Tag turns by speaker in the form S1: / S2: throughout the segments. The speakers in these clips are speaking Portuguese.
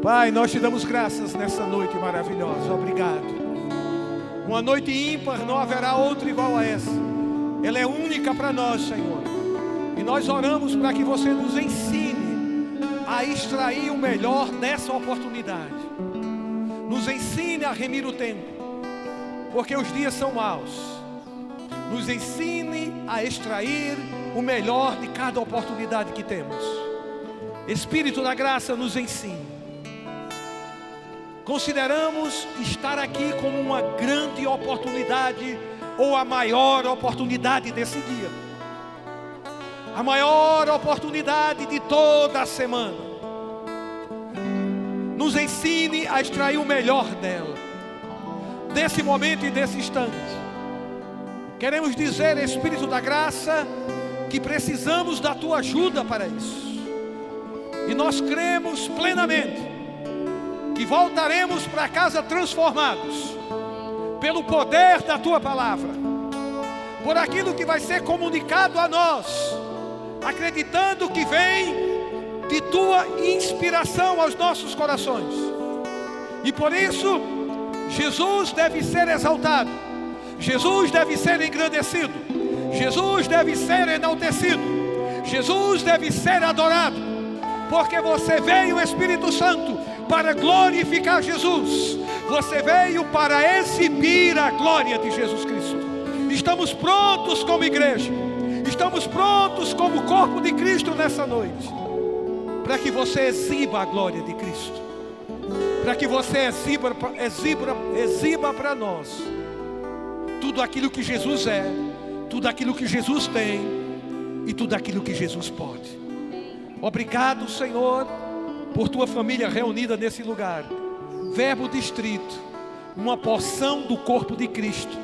S1: Pai, nós te damos graças nessa noite maravilhosa. Obrigado. Uma noite ímpar, não haverá outra igual a essa. Ela é única para nós, Senhor. E nós oramos para que você nos ensine a extrair o melhor dessa oportunidade. Nos ensine a remir o tempo, porque os dias são maus. Nos ensine a extrair o melhor de cada oportunidade que temos. Espírito da graça, nos ensine. Consideramos estar aqui como uma grande oportunidade, ou a maior oportunidade desse dia. A maior oportunidade de toda a semana. Nos ensine a extrair o melhor dela, desse momento e desse instante. Queremos dizer, Espírito da graça, que precisamos da tua ajuda para isso. E nós cremos plenamente que voltaremos para casa transformados pelo poder da tua palavra, por aquilo que vai ser comunicado a nós, acreditando que vem de tua inspiração aos nossos corações. E por isso Jesus deve ser exaltado, Jesus deve ser engrandecido, Jesus deve ser enaltecido, Jesus deve ser adorado, porque você veio, Espírito Santo, para glorificar Jesus. Você veio para exibir a glória de Jesus Cristo. Estamos prontos como igreja, estamos prontos como corpo de Cristo nessa noite, para que você exiba a glória de Cristo, para que você exiba para nós tudo aquilo que Jesus é, tudo aquilo que Jesus tem e tudo aquilo que Jesus pode. Obrigado, Senhor, por tua família reunida nesse lugar. Verbo distrito, uma porção do corpo de Cristo,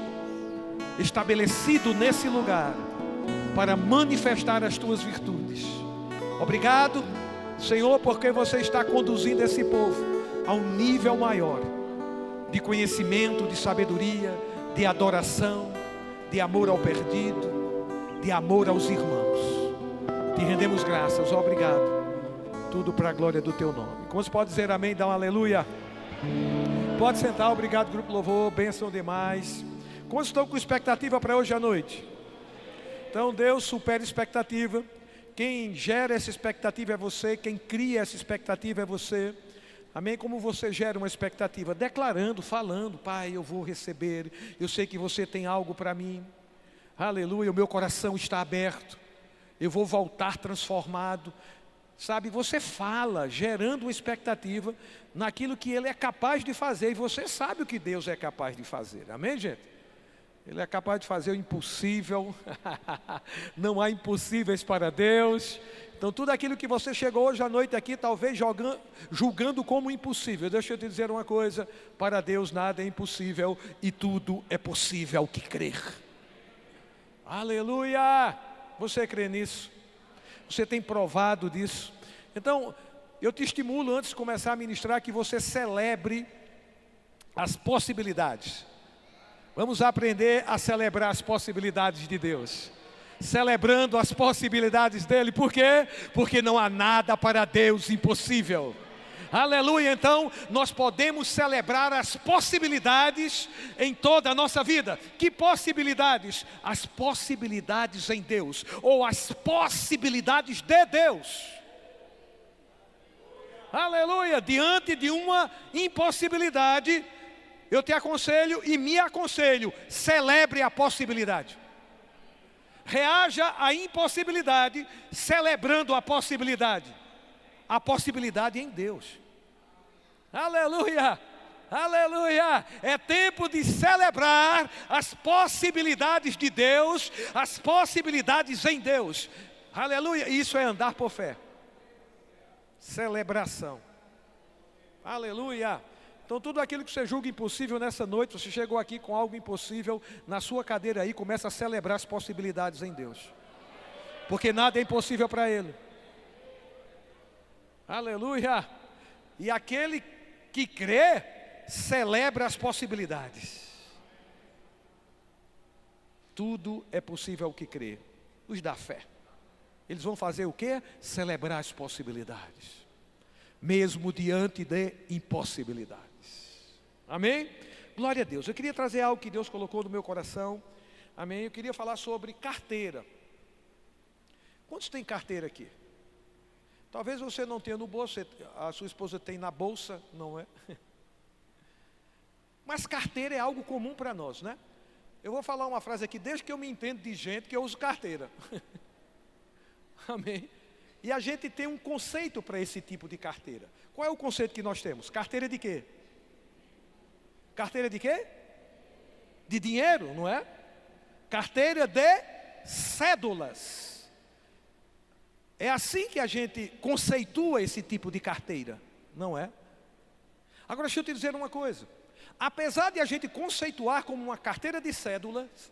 S1: estabelecido nesse lugar, para manifestar as tuas virtudes. Obrigado, Senhor, porque você está conduzindo esse povo a um nível maior de conhecimento, de sabedoria, de adoração, de amor ao perdido, de amor aos irmãos. Te rendemos graças, obrigado. Tudo para a glória do teu nome. Como você pode dizer amém? Dá um aleluia. Pode sentar, obrigado grupo louvor, bênção demais. Como estão com expectativa para hoje à noite? Então Deus supera expectativa. Quem gera essa expectativa é você, quem cria essa expectativa é você. Amém? Como você gera uma expectativa? Declarando, falando: Pai, eu vou receber, eu sei que você tem algo para mim. Aleluia, o meu coração está aberto, eu vou voltar transformado. Sabe, você fala, gerando uma expectativa naquilo que Ele é capaz de fazer. E você sabe o que Deus é capaz de fazer, amém, gente? Ele é capaz de fazer o impossível. Não há impossíveis para Deus. Então tudo aquilo que você chegou hoje à noite aqui, talvez julgando como impossível, deixa eu te dizer uma coisa: para Deus nada é impossível, e tudo é possível ao que crer. Aleluia! Você crê nisso? Você tem provado disso? Então, eu te estimulo, antes de começar a ministrar, que você celebre as possibilidades. Vamos aprender a celebrar as possibilidades de Deus, celebrando as possibilidades dEle. Por quê? Porque não há nada para Deus impossível. Aleluia. Então nós podemos celebrar as possibilidades em toda a nossa vida. Que possibilidades? As possibilidades em Deus, ou as possibilidades de Deus. Aleluia. Diante de uma impossibilidade, eu te aconselho e me aconselho: celebre a possibilidade. Reaja à impossibilidade celebrando a possibilidade. A possibilidade em Deus. Aleluia, aleluia. É tempo de celebrar as possibilidades de Deus, as possibilidades em Deus. Aleluia, isso é andar por fé. Celebração. Aleluia. Então tudo aquilo que você julga impossível nessa noite, você chegou aqui com algo impossível na sua cadeira aí, começa a celebrar as possibilidades em Deus. Porque nada é impossível para Ele. Aleluia. E aquele que crê, celebra as possibilidades. Tudo é possível ao que crê. Os da fé. Eles vão fazer o quê? Celebrar as possibilidades. mesmo diante de impossibilidades. Amém? Glória a Deus. Eu queria trazer algo que Deus colocou no meu coração. Amém? Eu queria falar sobre carteira. Quantos tem carteira aqui? Talvez você não tenha no bolso, a sua esposa tem na bolsa, não é? Mas carteira é algo comum para nós, né? Eu vou falar uma frase aqui, desde que eu me entendo de gente que eu uso carteira. Amém? E a gente tem um conceito para esse tipo de carteira. Qual é o conceito que nós temos? Carteira de quê? Carteira de quê? De dinheiro, não é? Carteira de cédulas. É assim que a gente conceitua esse tipo de carteira, não é? Agora deixa eu te dizer uma coisa. Apesar de a gente conceituar como uma carteira de cédulas,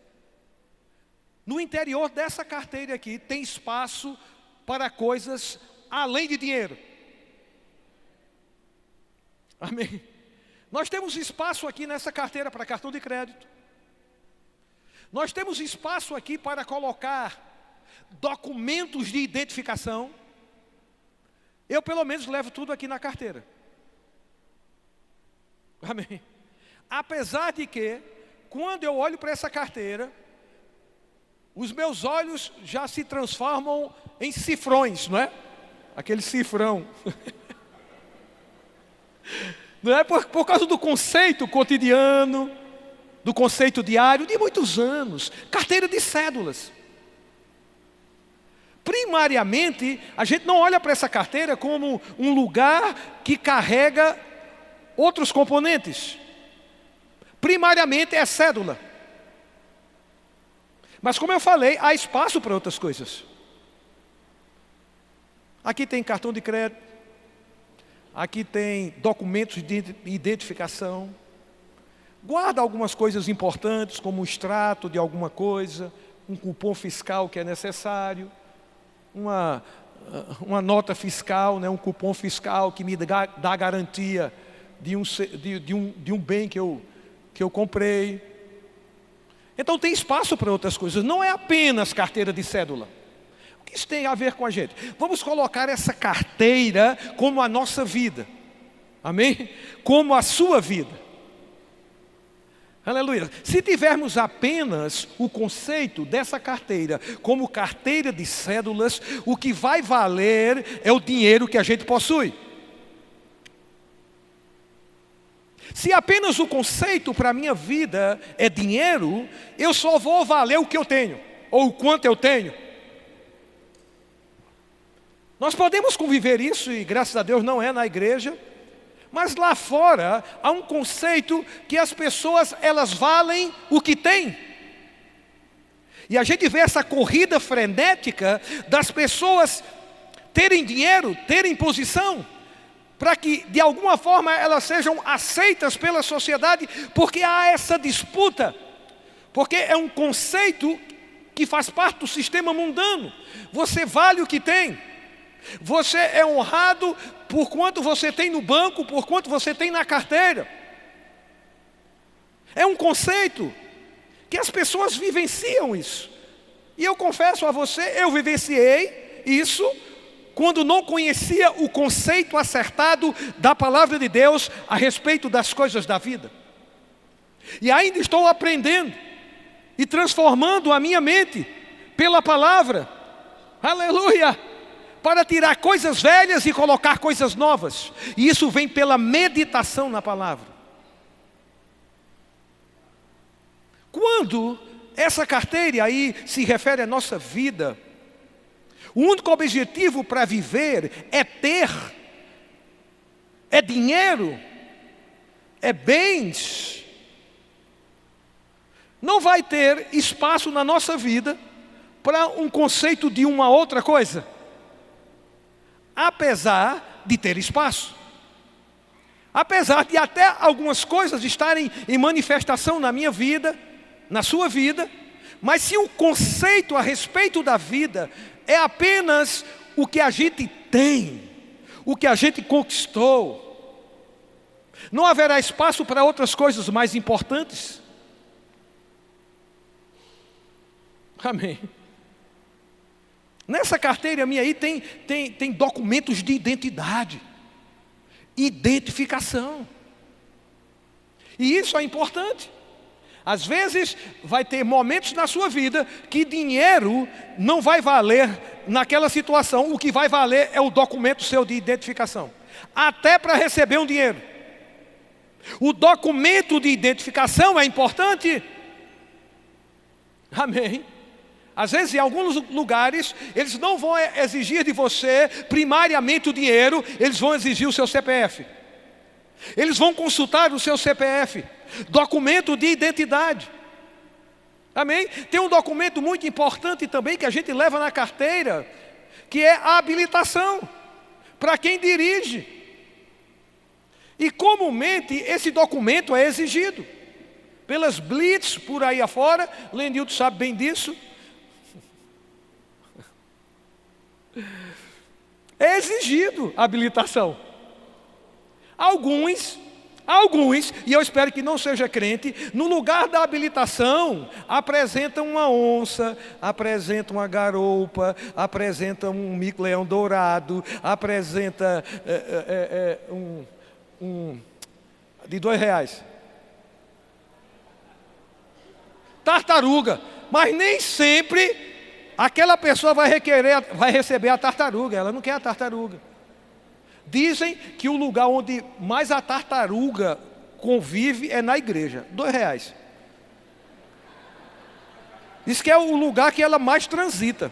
S1: no interior dessa carteira aqui tem espaço para coisas além de dinheiro. Amém? Nós temos espaço aqui nessa carteira para cartão de crédito. Nós temos espaço aqui para colocar documentos de identificação. Eu pelo menos levo tudo aqui na carteira. Amém? Apesar de que, quando eu olho para essa carteira, os meus olhos já se transformam em cifrões, não é? Aquele cifrão. Não é por causa do conceito cotidiano, do conceito diário de muitos anos. Carteira de cédulas. Primariamente, a gente não olha para essa carteira como um lugar que carrega outros componentes. Primariamente é cédula. Mas como eu falei, há espaço para outras coisas. Aqui tem cartão de crédito. Aqui tem documentos de identificação. Guarda algumas coisas importantes, como um extrato de alguma coisa, um cupom fiscal que é necessário, uma nota fiscal, né, um cupom fiscal que me dá garantia de um bem que eu comprei. Então tem espaço para outras coisas, não é apenas carteira de cédula. O que isso tem a ver com a gente? Vamos colocar essa carteira como a nossa vida, amém? Como a sua vida. Aleluia. Se tivermos apenas o conceito dessa carteira como carteira de cédulas, o que vai valer é o dinheiro que a gente possui. Se apenas o conceito para a minha vida é dinheiro, eu só vou valer o que eu tenho, ou o quanto eu tenho. Nós podemos conviver isso, e graças a Deus não é na igreja, mas lá fora há um conceito que as pessoas, elas valem o que têm. E a gente vê essa corrida frenética das pessoas terem dinheiro, terem posição, para que de alguma forma elas sejam aceitas pela sociedade, porque há essa disputa, porque é um conceito que faz parte do sistema mundano. Você vale o que tem, você é honrado por quanto você tem no banco, por quanto você tem na carteira. É um conceito que as pessoas vivenciam isso, e eu confesso a você, eu vivenciei isso quando não conhecia o conceito acertado da palavra de Deus a respeito das coisas da vida. E ainda estou aprendendo e transformando a minha mente pela palavra, aleluia, para tirar coisas velhas e colocar coisas novas. E isso vem pela meditação na palavra. Quando essa carteira aí se refere à nossa vida, o único objetivo para viver é ter, é dinheiro, é bens. Não vai ter espaço na nossa vida para um conceito de uma outra coisa, apesar de ter espaço. Apesar de até algumas coisas estarem em manifestação na minha vida, na sua vida, mas se o conceito a respeito da vida é apenas o que a gente tem, o que a gente conquistou, não haverá espaço para outras coisas mais importantes. Amém. Nessa carteira minha aí tem documentos de identidade. identificação. E isso é importante. Às vezes vai ter momentos na sua vida que dinheiro não vai valer naquela situação. O que vai valer é o documento seu de identificação. Até para receber um dinheiro. O documento de identificação é importante. Amém. Às vezes em alguns lugares eles não vão exigir de você primariamente o dinheiro, eles vão exigir o seu CPF. Eles vão consultar o seu CPF, documento de identidade. Amém? Tem um documento muito importante também que a gente leva na carteira, que é a habilitação, para quem dirige. E comumente esse documento é exigido pelas blitz por aí afora. Lenilton sabe bem disso. É exigido a habilitação. Alguns, e eu espero que não seja crente, no lugar da habilitação, apresentam uma onça, apresentam uma garoupa, apresentam um mico-leão dourado, apresenta de R$2. Tartaruga, mas nem sempre aquela pessoa vai receber a tartaruga, ela não quer a tartaruga. Dizem que o lugar onde mais a tartaruga convive é na igreja, R$2. Diz que é o lugar que ela mais transita.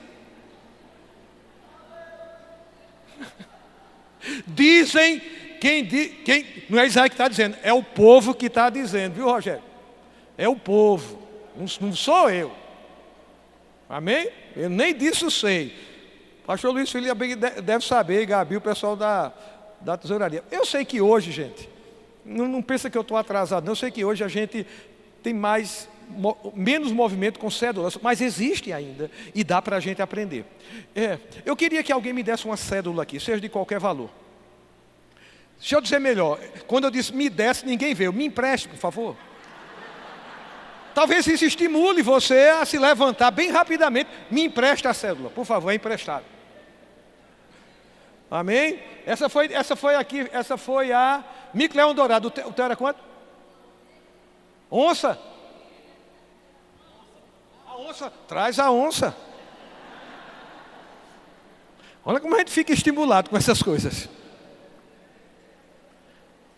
S1: Dizem, quem não é Isaías que está dizendo, é o povo que está dizendo, viu, Rogério? É o povo, não sou eu. Amém? Eu nem disso sei. Pastor Luiz Felipe deve saber, Gabi, o pessoal da tesouraria. Eu sei que hoje, gente, não pensa que eu estou atrasado, não. Eu sei que hoje a gente tem menos movimento com cédulas, mas existe ainda e dá para a gente aprender. Eu queria que alguém me desse uma cédula aqui, seja de qualquer valor. Deixa eu dizer melhor, quando eu disse me desse, ninguém veio. Me empreste, por favor. Talvez isso estimule você a se levantar bem rapidamente. Me empreste a cédula, por favor, é emprestado. Amém? Essa foi a mico-leão dourado. O teu era quanto? Onça? A onça, traz a onça. Olha como a gente fica estimulado com essas coisas.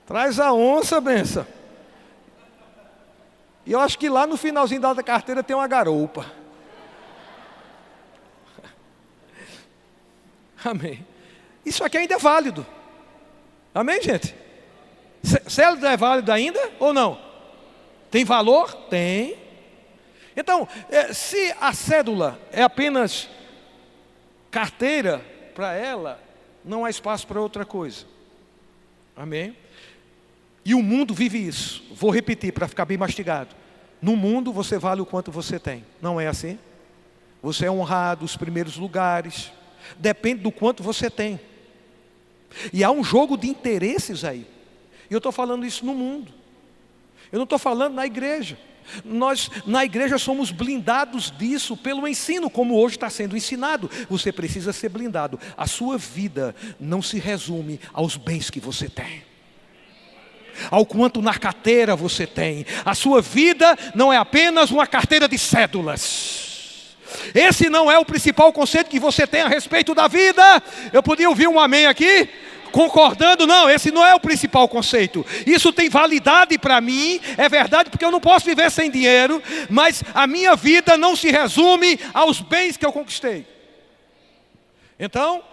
S1: Traz a onça, benção. E eu acho que lá no finalzinho da carteira tem uma garoupa. Amém. Isso aqui ainda é válido. Amém, gente? Cédula é válido ainda ou não? Tem valor? Tem. Então, se a cédula é apenas carteira, para ela não há espaço para outra coisa. Amém? E o mundo vive isso. Vou repetir para ficar bem mastigado. No mundo você vale o quanto você tem. Não é assim? Você é honrado, os primeiros lugares. Depende do quanto você tem. E há um jogo de interesses aí. E eu estou falando isso no mundo. Eu não estou falando na igreja. Nós na igreja somos blindados disso pelo ensino, como hoje está sendo ensinado. Você precisa ser blindado. A sua vida não se resume aos bens que você tem, ao quanto na carteira você tem. A sua vida não é apenas uma carteira de cédulas. Esse não é o principal conceito que você tem a respeito da vida. Eu podia ouvir um amém aqui? Concordando? Não, esse não é o principal conceito. Isso tem validade para mim, é verdade, porque eu não posso viver sem dinheiro, mas a minha vida não se resume aos bens que eu conquistei. Então,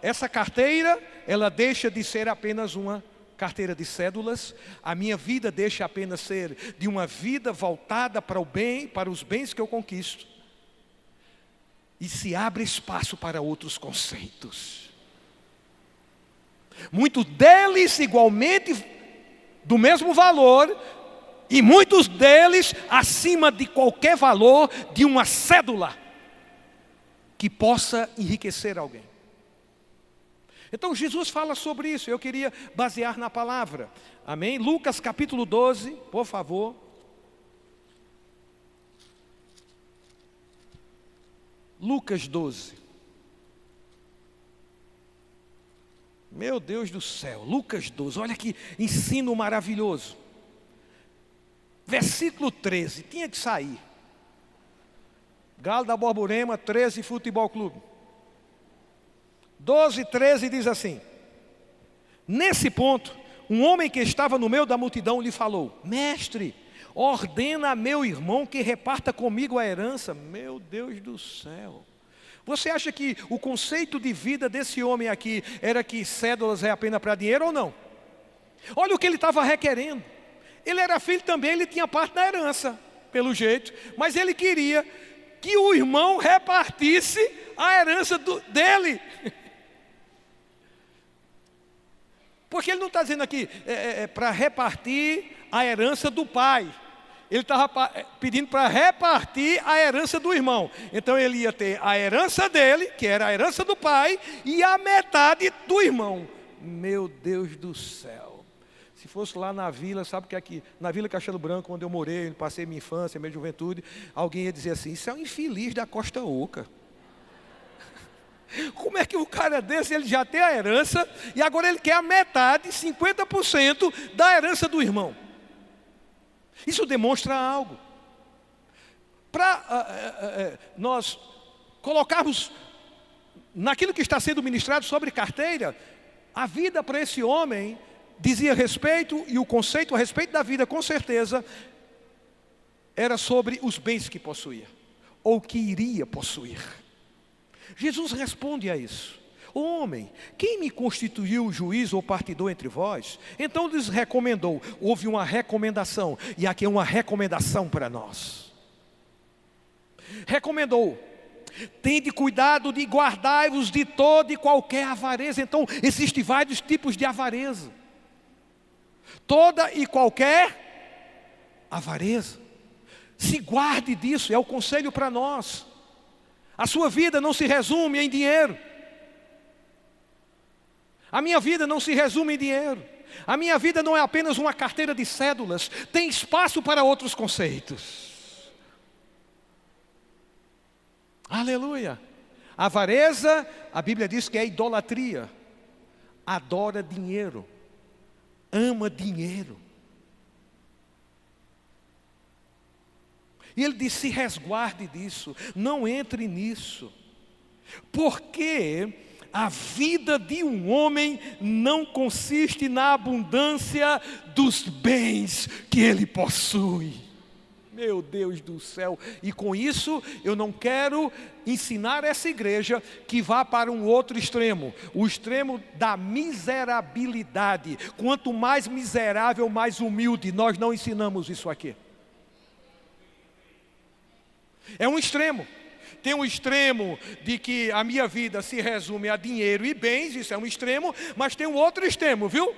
S1: essa carteira, ela deixa de ser apenas uma carteira de cédulas. A minha vida deixa apenas ser de uma vida voltada para o bem, para os bens que eu conquisto. E se abre espaço para outros conceitos. Muitos deles igualmente do mesmo valor, e muitos deles acima de qualquer valor de uma cédula que possa enriquecer alguém. Então Jesus fala sobre isso. Eu queria basear na palavra. Amém? Lucas capítulo 12, por favor. Lucas 12. Meu Deus do céu, Lucas 12, olha que ensino maravilhoso. Versículo 13, tinha que sair. Galo da Borborema, 13, Futebol Clube. 12, 13 diz assim: nesse ponto, um homem que estava no meio da multidão lhe falou: mestre, ordena a meu irmão que reparta comigo a herança. Meu Deus do céu. Você acha que o conceito de vida desse homem aqui era que cédulas é apenas para dinheiro ou não? Olha o que ele estava requerendo. Ele era filho também, ele tinha parte da herança, pelo jeito, mas ele queria que o irmão repartisse a herança dele. Porque ele não está dizendo aqui para repartir a herança do pai. Ele estava pedindo para repartir a herança do irmão. Então ele ia ter a herança dele, que era a herança do pai, e a metade do irmão. Meu Deus do céu. Se fosse lá na vila, sabe que aqui, na Vila Castelo Branco, onde eu morei, passei minha infância, minha juventude, alguém ia dizer assim: isso é um infeliz da Costa Oca. Como é que o cara desse, ele já tem a herança, e agora ele quer a metade, 50% da herança do irmão? Isso demonstra algo. Para nós colocarmos naquilo que está sendo ministrado sobre carteira, a vida para esse homem dizia respeito, e o conceito a respeito da vida, com certeza, era sobre os bens que possuía, ou que iria possuir. Jesus responde a isso: homem, quem me constituiu juiz ou partidor entre vós? Então lhes recomendou. Houve uma recomendação, e aqui é uma recomendação para nós. Recomendou: tende cuidado de guardai-vos de toda e qualquer avareza. Então existem vários tipos de avareza. Toda e qualquer avareza. Se guarde disso, é o conselho para nós. A sua vida não se resume em dinheiro. A minha vida não se resume em dinheiro. A minha vida não é apenas uma carteira de cédulas. Tem espaço para outros conceitos. Aleluia. Avareza, a Bíblia diz que é idolatria. Adora dinheiro. Ama dinheiro. E ele diz: se resguarde disso, não entre nisso. Porque a vida de um homem não consiste na abundância dos bens que ele possui. Meu Deus do céu. E com isso eu não quero ensinar essa igreja que vá para um outro extremo, o extremo da miserabilidade. Quanto mais miserável, mais humilde. Nós não ensinamos isso aqui. É um extremo. Tem um extremo de que a minha vida se resume a dinheiro e bens, isso é um extremo, mas tem um outro extremo, viu?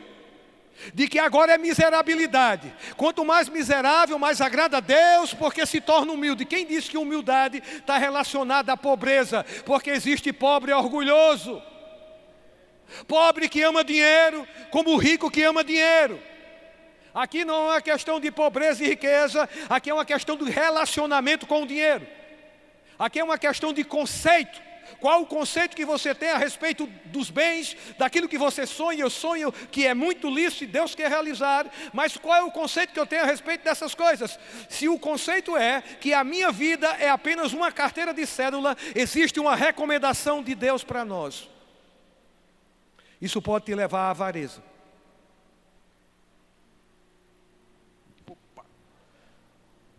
S1: De que agora é miserabilidade. Quanto mais miserável, mais agrada a Deus, porque se torna humilde. Quem disse que humildade está relacionada à pobreza? Porque existe pobre orgulhoso. Pobre que ama dinheiro, como o rico que ama dinheiro. Aqui não é uma questão de pobreza e riqueza, aqui é uma questão de relacionamento com o dinheiro. Aqui é uma questão de conceito. Qual o conceito que você tem a respeito dos bens, daquilo que você sonha? Eu sonho que é muito lícito e Deus quer realizar, mas qual é o conceito que eu tenho a respeito dessas coisas? Se o conceito é que a minha vida é apenas uma carteira de cédula, existe uma recomendação de Deus para nós. Isso pode te levar à avareza.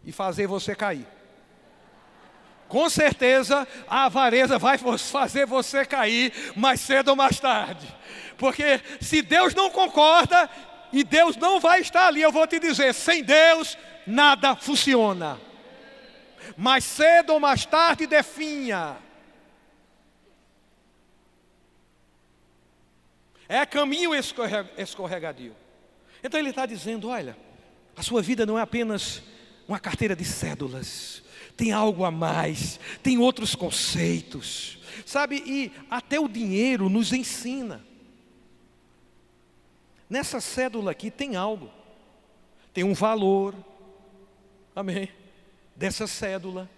S1: E fazer você cair. Com certeza a avareza vai fazer você cair mais cedo ou mais tarde. Porque se Deus não concorda e Deus não vai estar ali, eu vou te dizer, sem Deus nada funciona. Mais cedo ou mais tarde definha. É caminho escorregadio. Então ele está dizendo, olha, a sua vida não é apenas uma carteira de cédulas. Tem algo a mais, tem outros conceitos, sabe? E até o dinheiro nos ensina. Nessa cédula aqui tem algo, tem um valor, amém? Dessa cédula,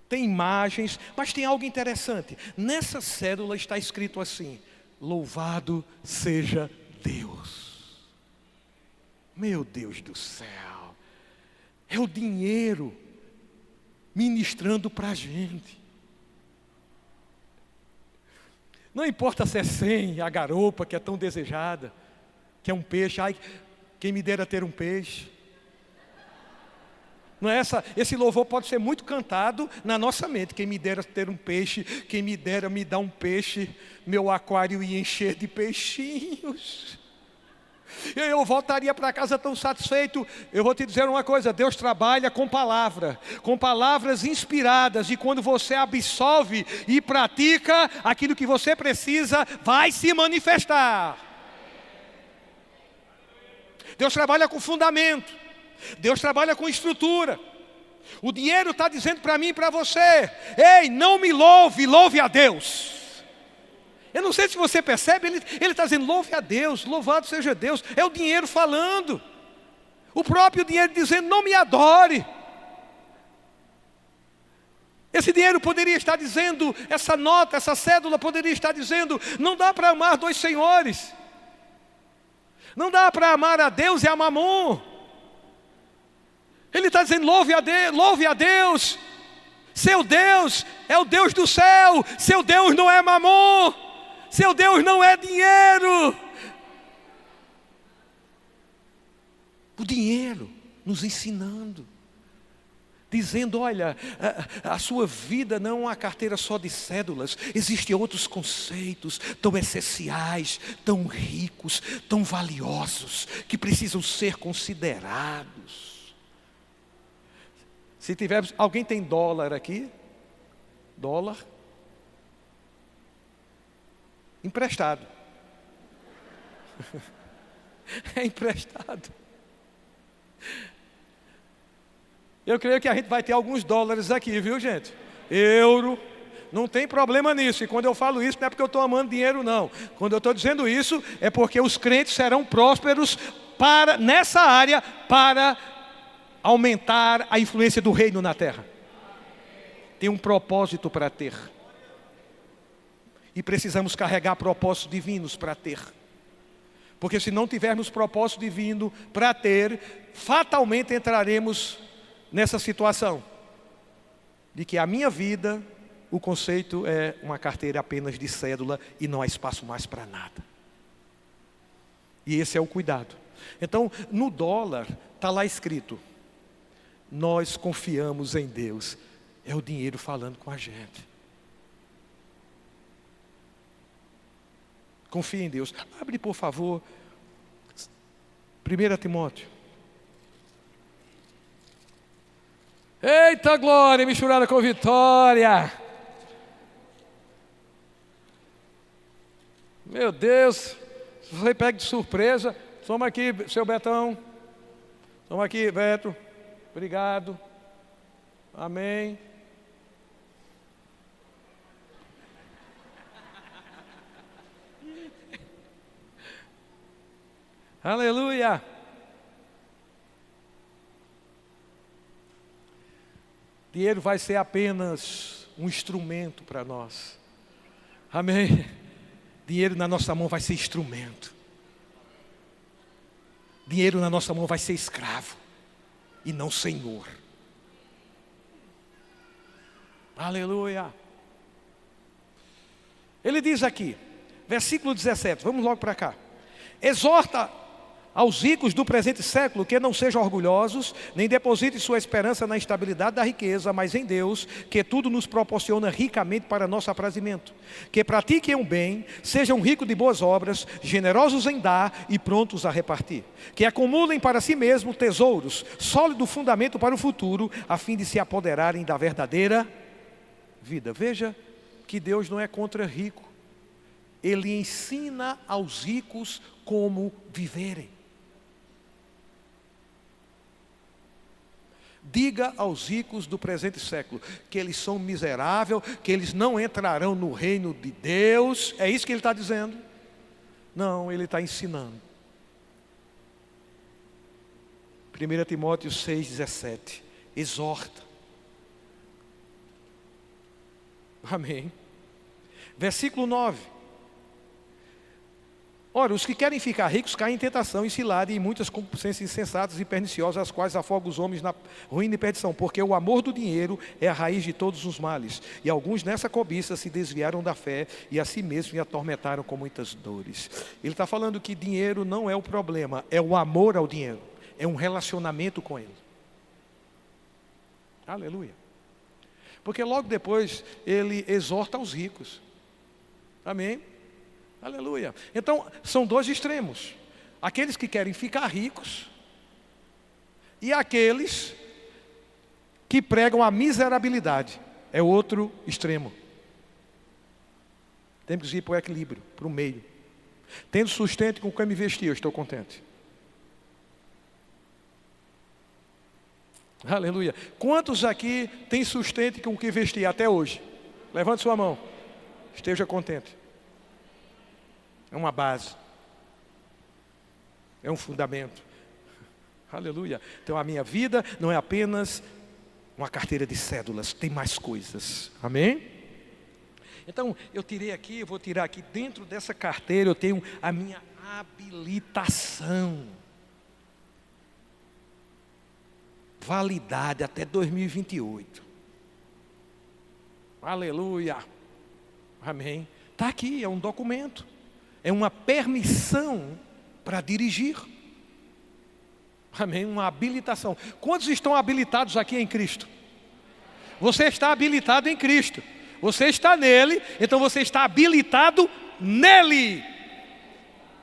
S1: tem imagens, mas tem algo interessante. Nessa cédula está escrito assim: Louvado seja Deus. Meu Deus do céu. É o dinheiro ministrando para a gente. Não importa se é 100, a garopa que é tão desejada, que é um peixe. Ai, quem me dera ter um peixe. Não é esse louvor pode ser muito cantado na nossa mente. Quem me dera ter um peixe, quem me dera me dar um peixe, meu aquário ia encher de peixinhos. Eu voltaria para casa tão satisfeito. Eu vou te dizer uma coisa, Deus trabalha com palavra, com palavras inspiradas, e quando você absolve e pratica aquilo que você precisa, vai se manifestar. Deus trabalha com fundamento, Deus trabalha com estrutura. O dinheiro está dizendo para mim e para você: ei, não me louve, louve a Deus. Eu não sei se você percebe, ele está dizendo: louve a Deus, louvado seja Deus. É o dinheiro falando. O próprio dinheiro dizendo: não me adore. Esse dinheiro poderia estar dizendo, essa nota, essa cédula poderia estar dizendo: não dá para amar dois senhores. Não dá para amar a Deus e a Mamon. Ele está dizendo: louve a Deus. Seu Deus é o Deus do céu. Seu Deus não é Mamon. Seu Deus não é dinheiro. O dinheiro nos ensinando, dizendo: olha, a sua vida não é uma carteira só de cédulas. Existem outros conceitos tão essenciais, tão ricos, tão valiosos, que precisam ser considerados. Se tivermos, alguém tem dólar aqui? Dólar? Emprestado. É emprestado. Eu creio que a gente vai ter alguns dólares aqui, viu, gente? Euro. Não tem problema nisso. E quando eu falo isso, não é porque eu estou amando dinheiro, não. Quando eu estou dizendo isso, é porque os crentes serão prósperos nessa área, para aumentar a influência do reino na terra. Tem um propósito para ter. E precisamos carregar propósitos divinos para ter. Porque se não tivermos propósito divino para ter, fatalmente entraremos nessa situação de que a minha vida, o conceito é uma carteira apenas de cédula e não há espaço mais para nada. E esse é o cuidado. Então, no dólar está lá escrito: nós confiamos em Deus. É o dinheiro falando com a gente. Confie em Deus. Abre, por favor, 1 Timóteo. Eita glória, misturada com vitória. Meu Deus, se você pega de surpresa. Toma aqui, seu Betão. Toma aqui, Beto. Obrigado. Amém. Aleluia. Dinheiro vai ser apenas um instrumento para nós. Amém. Dinheiro na nossa mão vai ser instrumento. Dinheiro na nossa mão vai ser escravo e não senhor. Aleluia. Ele diz aqui, versículo 17, vamos logo para cá. Exorta aos ricos do presente século que não sejam orgulhosos, nem depositem sua esperança na instabilidade da riqueza, mas em Deus, que tudo nos proporciona ricamente para nosso aprazimento. Que pratiquem o bem, sejam ricos de boas obras, generosos em dar e prontos a repartir. Que acumulem para si mesmos tesouros, sólido fundamento para o futuro, a fim de se apoderarem da verdadeira vida. Veja que Deus não é contra rico. Ele ensina aos ricos como viverem. Diga aos ricos do presente século que eles são miseráveis, que eles não entrarão no reino de Deus. É isso que ele está dizendo? Não, ele está ensinando. 1 Timóteo 6,17. Exorta. Amém. Versículo 9. Ora, os que querem ficar ricos caem em tentação e cilada e em muitas concupiscências insensatas e perniciosas, as quais afogam os homens na ruína e perdição, porque o amor do dinheiro é a raiz de todos os males. E alguns nessa cobiça se desviaram da fé e a si mesmos me atormentaram com muitas dores. Ele está falando que dinheiro não é o problema, é o amor ao dinheiro, é um relacionamento com ele. Aleluia. Porque logo depois ele exorta os ricos. Amém? Aleluia. Então, são dois extremos. Aqueles que querem ficar ricos e aqueles que pregam a miserabilidade. É outro extremo. Temos que ir para o equilíbrio, para o meio. Tendo sustento com o que me vestir, eu estou contente. Aleluia. Quantos aqui têm sustento com o que vestir até hoje? Levante sua mão. Esteja contente. É uma base. É um fundamento. Aleluia. Então a minha vida não é apenas uma carteira de cédulas, tem mais coisas. Amém? Então eu vou tirar aqui dentro dessa carteira, eu tenho a minha habilitação. Validade até 2028. Aleluia. Amém. Está aqui, é um documento. É uma permissão para dirigir. Amém? Uma habilitação. Quantos estão habilitados aqui em Cristo? Você está habilitado em Cristo. Você está nele, então você está habilitado nele.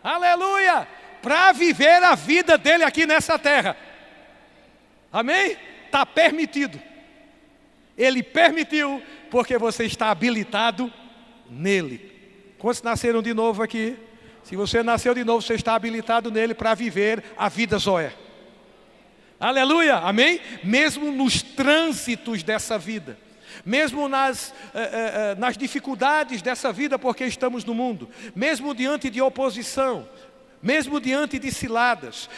S1: Aleluia! Para viver a vida dele aqui nessa terra. Amém? Está permitido. Ele permitiu, porque você está habilitado nele. Quantos nasceram de novo aqui? Se você nasceu de novo, você está habilitado nele para viver a vida Zoé. Aleluia, amém? Mesmo nos trânsitos dessa vida, mesmo nas dificuldades dessa vida, porque estamos no mundo, mesmo diante de oposição, mesmo diante de ciladas,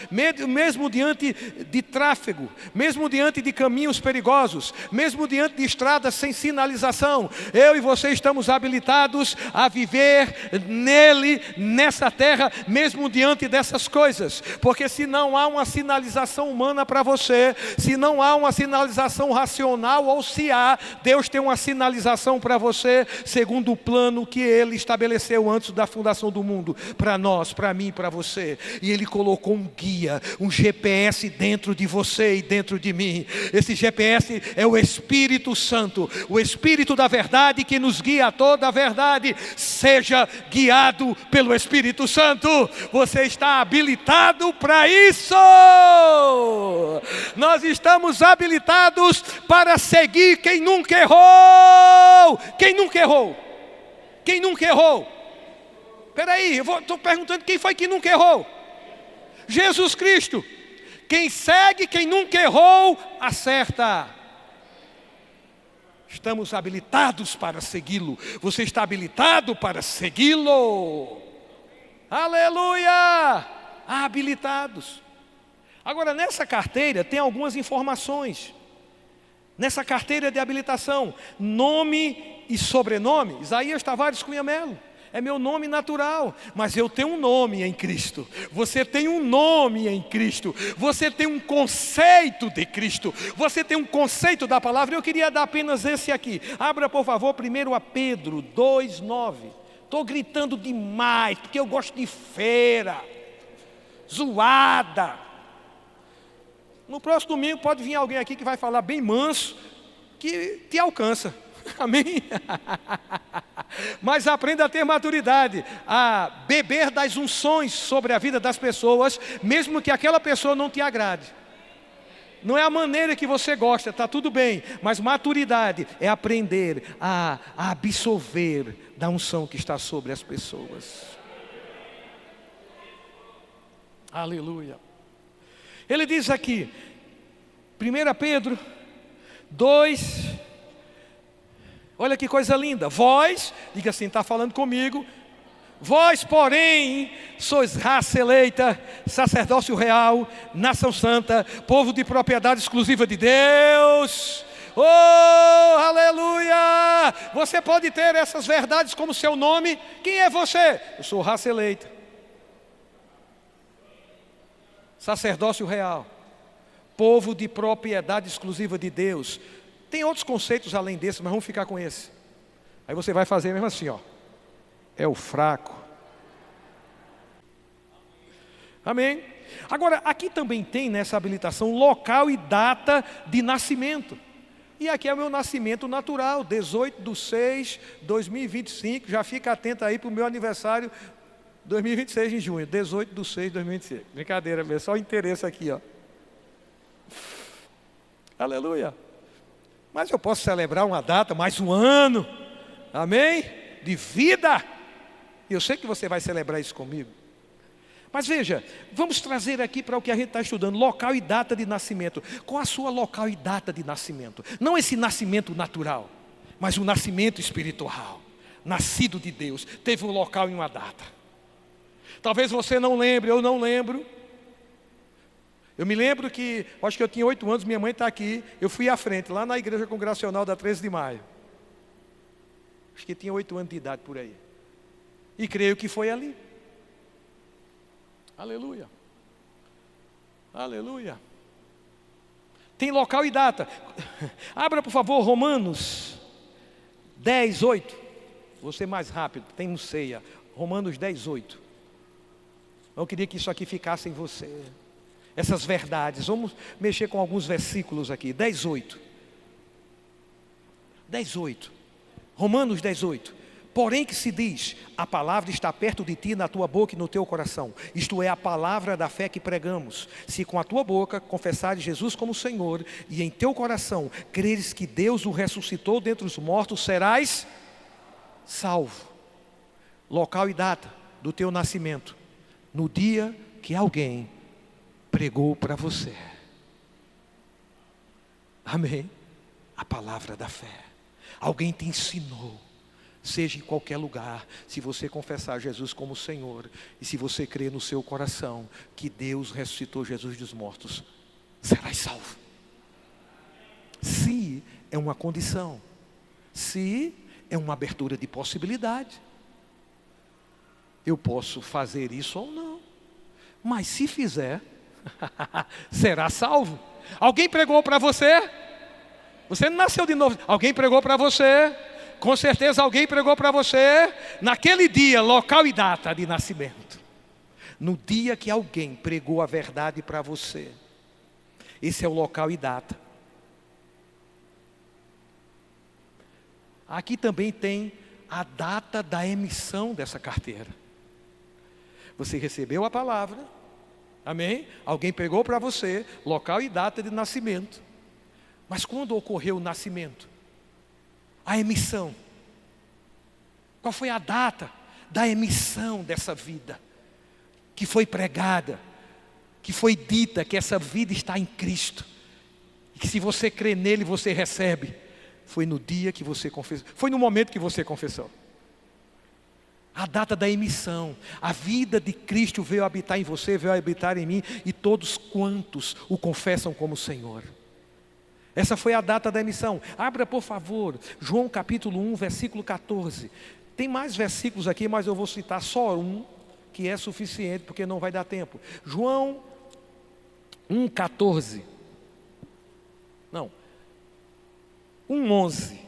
S1: mesmo diante de tráfego, mesmo diante de caminhos perigosos, mesmo diante de estradas sem sinalização, eu e você estamos habilitados a viver nele, nessa terra, mesmo diante dessas coisas, porque se não há uma sinalização humana para você, se não há uma sinalização racional, ou se há, Deus tem uma sinalização para você, segundo o plano que Ele estabeleceu antes da fundação do mundo, para nós, para mim, para você. E Ele colocou um guia, um GPS dentro de você e dentro de mim. Esse GPS é o Espírito Santo, o Espírito da verdade que nos guia a toda a verdade. Seja guiado pelo Espírito Santo. Você está habilitado para isso. Nós estamos habilitados para seguir quem nunca errou. Quem nunca errou? Quem nunca errou? Espera aí, estou perguntando quem foi que nunca errou. Jesus Cristo. Quem segue, quem nunca errou, acerta. Estamos habilitados para segui-lo. Você está habilitado para segui-lo. Aleluia! Habilitados. Agora, nessa carteira tem algumas informações. Nessa carteira de habilitação, nome e sobrenome. Isaías Tavares Cunha Melo. É meu nome natural, mas eu tenho um nome em Cristo. Você tem um nome em Cristo. Você tem um conceito de Cristo. Você tem um conceito da palavra. Eu queria dar apenas esse aqui. Abra, por favor, primeiro a Pedro 2:9. Estou gritando demais, porque eu gosto de feira, zoada. No próximo domingo pode vir alguém aqui que vai falar bem manso, que te alcança. Amém? Mas aprenda a ter maturidade, a beber das unções sobre a vida das pessoas, mesmo que aquela pessoa não te agrade. Não é a maneira que você gosta, está tudo bem, mas maturidade é aprender a absorver da unção que está sobre as pessoas. Aleluia. Ele diz aqui, 1 Pedro 2, olha que coisa linda. Vós, diga assim, está falando comigo. Vós, porém, sois raça eleita, sacerdócio real, nação santa, povo de propriedade exclusiva de Deus. Oh, aleluia! Você pode ter essas verdades como seu nome. Quem é você? Eu sou raça eleita. sacerdócio real, povo de propriedade exclusiva de Deus. Tem outros conceitos além desse, mas vamos ficar com esse. Aí você vai fazer mesmo assim, ó. É o fraco. Amém? Agora, aqui também tem nessa habilitação local e data de nascimento. E aqui é o meu nascimento natural, 18/6/2025. Já fica atento aí para o meu aniversário, 2026 em junho, 18/6/2025. Brincadeira mesmo, só o interesse aqui, ó. Aleluia. Mas eu posso celebrar uma data, mais um ano, amém? De vida. E eu sei que você vai celebrar isso comigo. Mas veja, vamos trazer aqui para o que a gente está estudando, local e data de nascimento. Qual a sua local e data de nascimento? Não esse nascimento natural, mas o nascimento espiritual. Nascido de Deus, teve um local e uma data. Talvez você não lembre, eu não lembro. Eu me lembro que, acho que eu tinha 8 anos, minha mãe está aqui. Eu fui à frente, lá na igreja congregacional da 13 de maio. Acho que tinha 8 anos de idade por aí. E creio que foi ali. Aleluia. Aleluia. Tem local e data. Abra, por favor, Romanos 10:8. Vou ser mais rápido, tem um ceia. Romanos 10:8. Eu queria que isso aqui ficasse em você. Essas verdades. Vamos mexer com alguns versículos aqui. 10:8. 10:8. Romanos 10:8. Porém que se diz, a palavra está perto de ti, na tua boca e no teu coração. Isto é a palavra da fé que pregamos. Se com a tua boca confessares Jesus como Senhor, e em teu coração creres que Deus o ressuscitou dentre os mortos, serás salvo. Local e data do teu nascimento. No dia que alguém pregou para você. Amém? A palavra da fé. Alguém te ensinou. Seja em qualquer lugar, se você confessar Jesus como Senhor, e se você crer no seu coração que Deus ressuscitou Jesus dos mortos, serás salvo. Se é uma condição, se é uma abertura de possibilidade, eu posso fazer isso ou não, mas se fizer, será salvo. Alguém pregou para você? Você não nasceu de novo. Alguém pregou para você? Com certeza alguém pregou para você. Naquele dia, local e data de nascimento. No dia que alguém pregou a verdade para você. Esse é o local e data. Aqui também tem a data da emissão dessa carteira. Você recebeu a palavra. Amém? Alguém pregou para você, local e data de nascimento. Mas quando ocorreu o nascimento? A emissão. Qual foi a data da emissão dessa vida? Que foi pregada, que foi dita que essa vida está em Cristo. E que se você crê nele, você recebe. Foi no dia que você confessou. Foi no momento que você confessou. A data da emissão. A vida de Cristo veio habitar em você, veio habitar em mim. E todos quantos o confessam como Senhor. Essa foi a data da emissão. Abra, por favor, João capítulo 1, versículo 14. Tem mais versículos aqui, mas eu vou citar só um, que é suficiente, porque não vai dar tempo. João 1,14. Não. 1,11.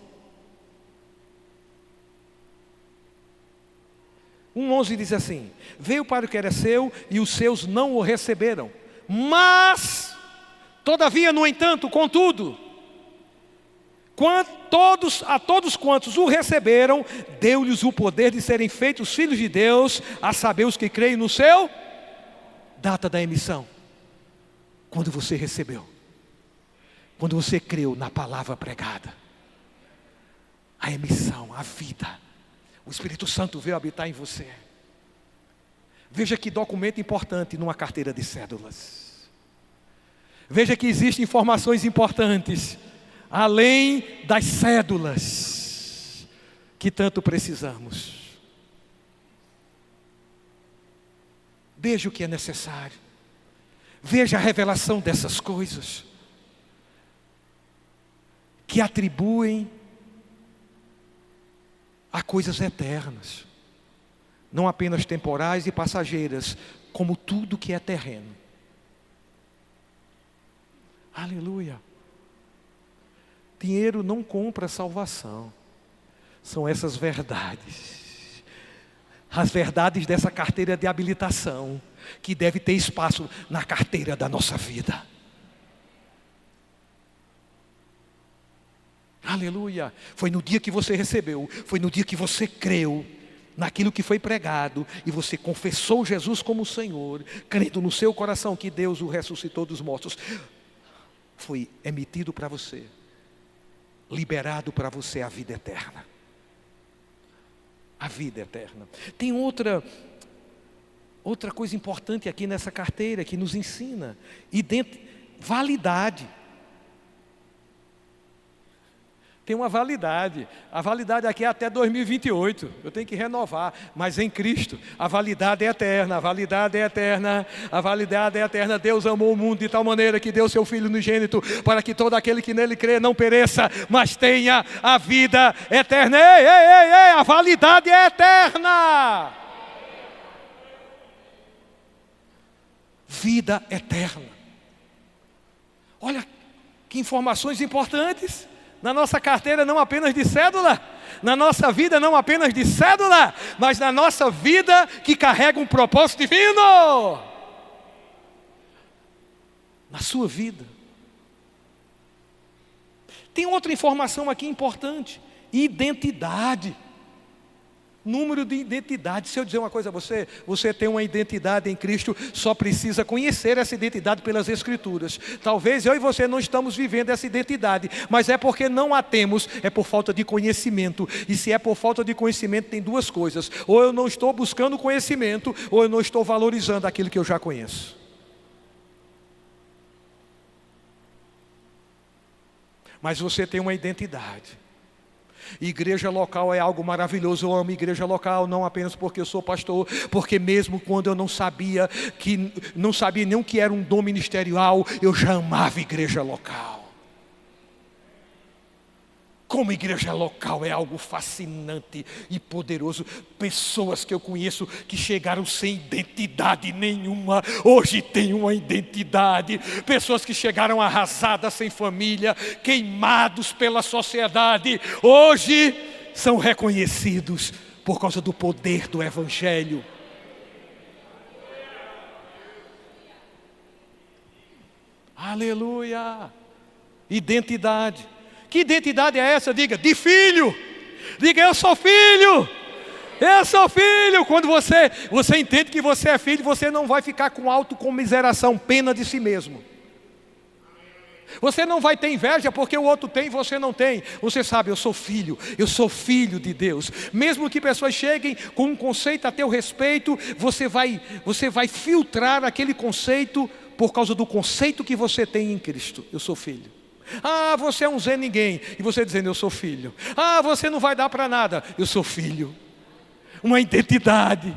S1: 1,11 diz assim: veio para o que era seu, e os seus não o receberam. Mas... todavia, no entanto, contudo, a todos quantos o receberam, deu-lhes o poder de serem feitos filhos de Deus, a saber os que creem no seu. Data da emissão. Quando você recebeu. Quando você creu na palavra pregada. A emissão, a vida. O Espírito Santo veio habitar em você. Veja que documento importante numa carteira de cédulas. Veja que existem informações importantes, além das cédulas, que tanto precisamos. Veja o que é necessário. Veja a revelação dessas coisas, que atribuem a coisas eternas, não apenas temporais e passageiras, como tudo que é terreno. Aleluia. Dinheiro não compra salvação. São essas verdades. As verdades dessa carteira de habilitação, que deve ter espaço na carteira da nossa vida. Aleluia. Foi no dia que você recebeu, foi no dia que você creu naquilo que foi pregado, e você confessou Jesus como Senhor, crendo no seu coração que Deus o ressuscitou dos mortos. Foi emitido para você, liberado para você a vida eterna. A vida eterna. Tem outra coisa importante aqui nessa carteira que nos ensina. Validade. Tem uma validade. A validade aqui é até 2028. Eu tenho que renovar. Mas em Cristo, a validade é eterna. A validade é eterna. A validade é eterna. Deus amou o mundo de tal maneira que deu seu Filho unigênito, para que todo aquele que nele crê não pereça, mas tenha a vida eterna. Ei, ei, ei, ei, a validade é eterna. Vida eterna. Olha que informações importantes. Na nossa carteira não apenas de cédula, na nossa vida não apenas de cédula, mas na nossa vida que carrega um propósito divino. Na sua vida. Tem outra informação aqui importante: identidade. Número de identidade. Se eu dizer uma coisa a você, você tem uma identidade em Cristo, só precisa conhecer essa identidade pelas Escrituras. Talvez eu e você não estamos vivendo essa identidade, mas é porque não a temos, é por falta de conhecimento. E se é por falta de conhecimento, tem duas coisas: ou eu não estou buscando conhecimento, ou eu não estou valorizando aquilo que eu já conheço. Mas você tem uma identidade. Igreja local é algo maravilhoso. Eu amo igreja local, não apenas porque eu sou pastor, porque mesmo quando eu não sabia nem o que era um dom ministerial, eu já amava igreja local. Como igreja local é algo fascinante e poderoso. Pessoas que eu conheço que chegaram sem identidade nenhuma, hoje têm uma identidade. Pessoas que chegaram arrasadas, sem família, queimados pela sociedade, hoje são reconhecidos por causa do poder do Evangelho. Aleluia! Identidade. Que identidade é essa? Diga, de filho. Diga, eu sou filho. Eu sou filho. Quando você entende que você é filho, você não vai ficar com autocomiseração, pena de si mesmo. Você não vai ter inveja porque o outro tem e você não tem. Você sabe, eu sou filho de Deus. Mesmo que pessoas cheguem com um conceito a teu respeito, você vai filtrar aquele conceito por causa do conceito que você tem em Cristo. Eu sou filho. Ah, você é um Zé Ninguém. E você dizendo, eu sou filho. Ah, você não vai dar para nada. Eu sou filho. Uma identidade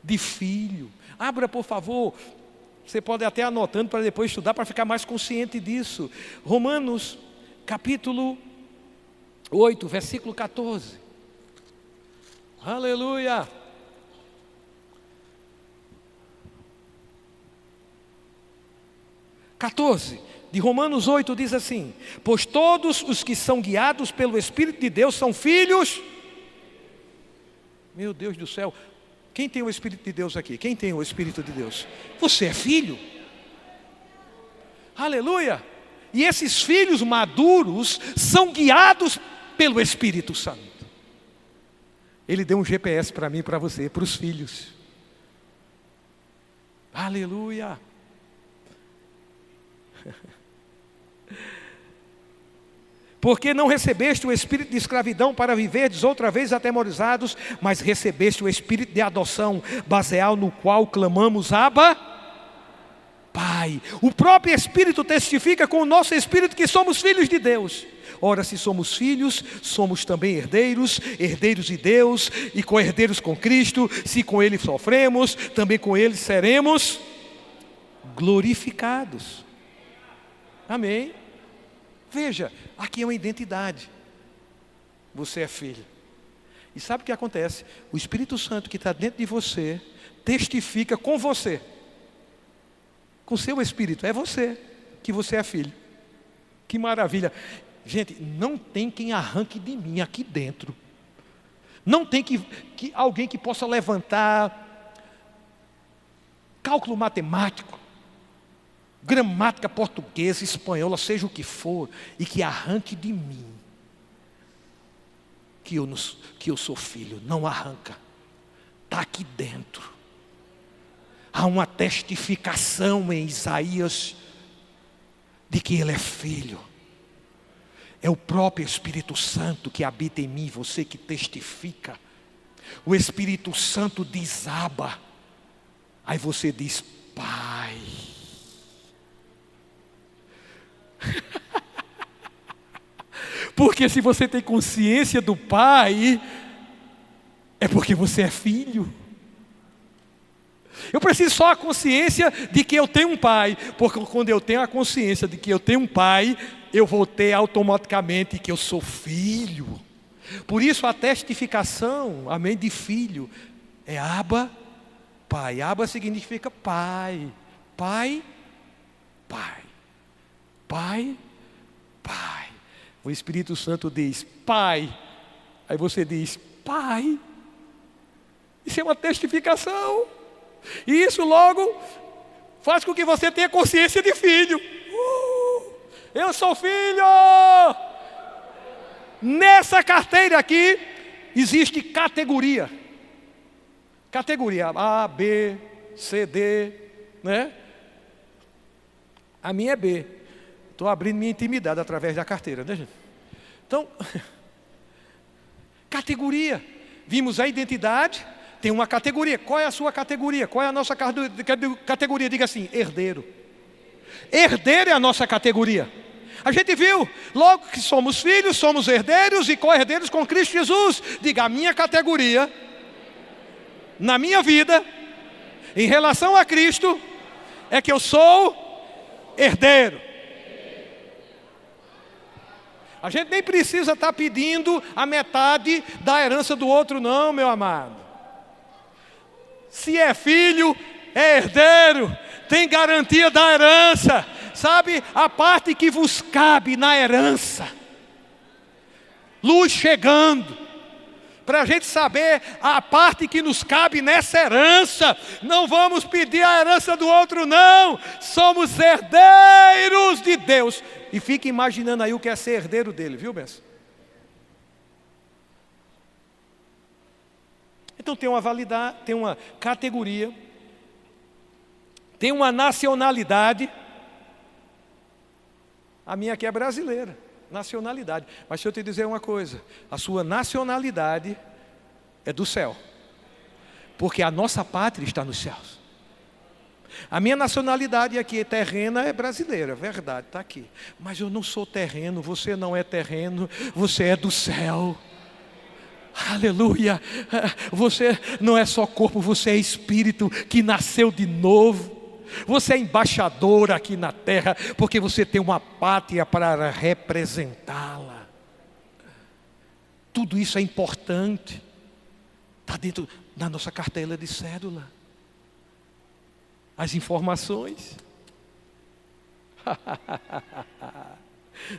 S1: de filho. Abra, por favor. Você pode até anotando para depois estudar, para ficar mais consciente disso. Romanos, capítulo 8, versículo 14. Aleluia. De Romanos 8 diz assim: pois todos os que são guiados pelo Espírito de Deus são filhos. Meu Deus do céu, quem tem o Espírito de Deus aqui? Quem tem o Espírito de Deus? Você é filho. Aleluia. E esses filhos maduros são guiados pelo Espírito Santo. Ele deu um GPS para mim e para você, para os filhos. Aleluia. Porque não recebeste o espírito de escravidão para viverdes outra vez atemorizados, mas recebeste o espírito de adoção, baseado no qual clamamos, Abba, Pai. O próprio Espírito testifica com o nosso espírito que somos filhos de Deus. Ora, se somos filhos, somos também herdeiros, herdeiros de Deus e co-herdeiros com Cristo. Se com Ele sofremos, também com Ele seremos glorificados. Amém. Veja, aqui é uma identidade. Você é filho. E sabe o que acontece? O Espírito Santo que está dentro de você testifica com você, com seu espírito. É você. que você é filho. Que maravilha. Gente, não tem quem arranque de mim aqui dentro. Não tem alguém que possa levantar cálculo matemático, gramática portuguesa, espanhola, seja o que for, e que arranque de mim que eu sou filho. Não arranca. Está aqui dentro. Há uma testificação em Isaías de que ele é filho. É o próprio Espírito Santo que habita em mim, você que testifica. O Espírito Santo desaba. Aí você diz, Pai. Porque se você tem consciência do Pai, é porque você é filho. Eu preciso só a consciência de que eu tenho um Pai, porque quando eu tenho a consciência de que eu tenho um Pai, eu vou ter automaticamente que eu sou filho. Por isso a testificação, amém, de filho, é Abba, Pai. Abba significa Pai. Pai, Pai. Pai, Pai. O Espírito Santo diz, Pai. Aí você diz, Pai. Isso é uma testificação. E isso logo faz com que você tenha consciência de filho. Eu sou filho. Nessa carteira aqui existe categoria. Categoria A, B, C, D, né? A minha é B. Estou abrindo minha intimidade através da carteira, né, gente? Então, categoria. Vimos a identidade. Tem uma categoria. Qual é a sua categoria? Qual é a nossa categoria? Diga assim, herdeiro. Herdeiro é a nossa categoria. A gente viu, logo que somos filhos, somos herdeiros e co-herdeiros com Cristo Jesus. Diga, a minha categoria, na minha vida, em relação a Cristo, é que eu sou herdeiro. A gente nem precisa estar pedindo a metade da herança do outro, não, meu amado. Se é filho, é herdeiro, tem garantia da herança. Sabe, a parte que vos cabe na herança. Luz chegando. Para a gente saber a parte que nos cabe nessa herança. Não vamos pedir a herança do outro, não. Somos herdeiros de Deus. E fique imaginando aí o que é ser herdeiro dele, viu, Benção? Então tem uma validade, tem uma categoria, tem uma nacionalidade. A minha aqui é brasileira, nacionalidade. Mas deixa eu te dizer uma coisa, a sua nacionalidade é do céu. Porque a nossa pátria está nos céus. A minha nacionalidade aqui terrena é brasileira, é verdade, está aqui. Mas eu não sou terreno, você não é terreno, você é do céu. Aleluia, você não é só corpo, você é espírito que nasceu de novo. Você é embaixador aqui na terra, porque você tem uma pátria para representá-la. Tudo isso é importante. Está dentro da nossa carteira de cédula. As informações.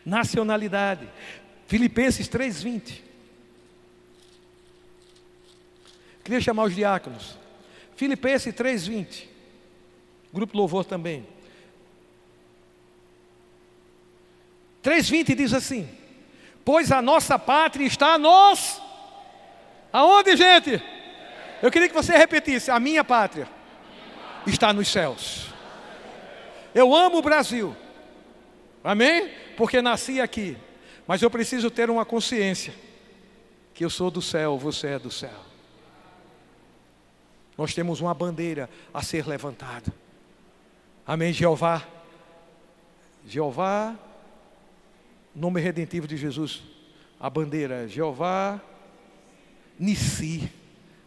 S1: Nacionalidade. Filipenses 3:20. Queria chamar os diáconos. Filipenses 3:20. Grupo Louvor também. 3:20 diz assim: pois a nossa pátria está nos... Aonde, gente? Eu queria que você repetisse. A minha pátria está nos céus. Eu amo o Brasil. Amém? Porque nasci aqui. Mas eu preciso ter uma consciência que eu sou do céu, você é do céu. Nós temos uma bandeira a ser levantada. Amém, Jeová. Jeová, nome redentivo de Jesus. A bandeira, Jeová Nissi.